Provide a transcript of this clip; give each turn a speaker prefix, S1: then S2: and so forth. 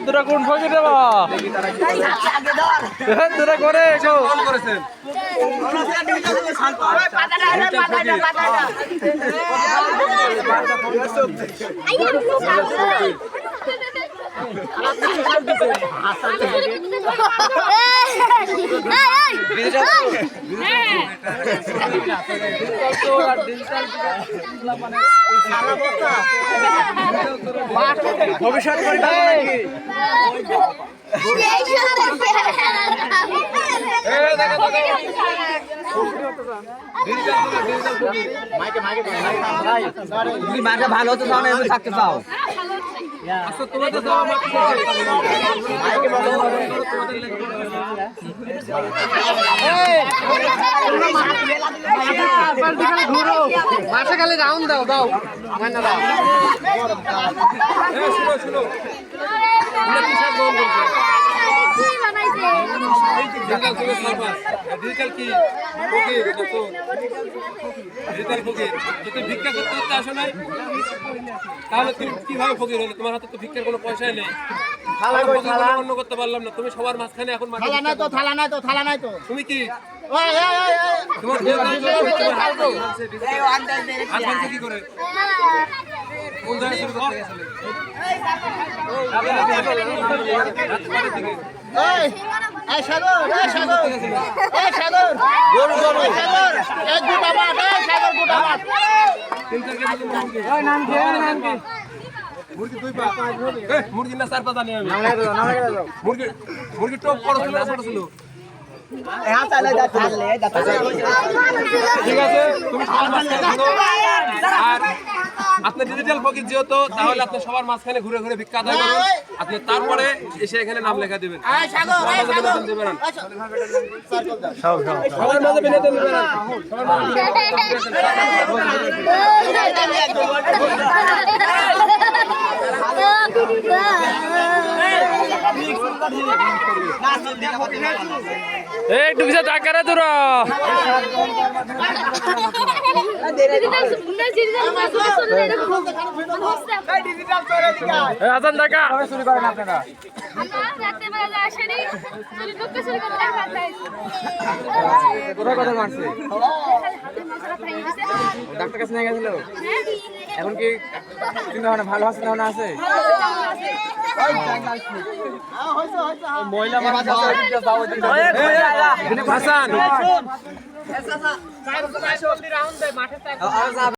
S1: তোরা কোন ফকির রে বাবা তোরা করে করেছেন ভবিষ্যৎ
S2: ভালো তো থাকতে পাও
S1: মাঠে খালি রাউন্ড দাও দাও মাইনা দাও ডিজিটাল কি ডিজিটাল ফকির যদি ভিক্ষা করতে করতে আসো নাই তাহলে তুমি কিভাবে ফকির হলে? তোমার হাতে তো ভিক্ষার কোনো পয়সাই নেই। অন্য করতে পারলাম না, তুমি সবার মাঝখানে এখন
S3: থালা নাই তো
S1: তুমি কি তোমার কি করে কোন জায়গায় শুরু করতে গেছিলে? মুরগি না চার পাতা নিয়ে মুরগি টোপ বড় ছিল না ছোট ছিল? ঠিক আছে তুমি আর আপনার ডিজিটাল ফকির যেহেতু তাহলে আপনি সবার মাঝখানে ঘুরে ঘুরে ভিক্ষা আদায় করুন। আপনি তারপরে এসে এখানে নাম লেখা দেবেন। সবার মাঝে বিনোদন দেবেন। একটু কিছু টাকা রে তোরা হাসান টাকা চুরি করেন আপনারা? কোথায় কথা মারছে? ডাক্তার কাছে নিয়ে গেছিল? এখন কি চিন্তা ভাবনা ভালো আছে না আছে? মহিলা হাসান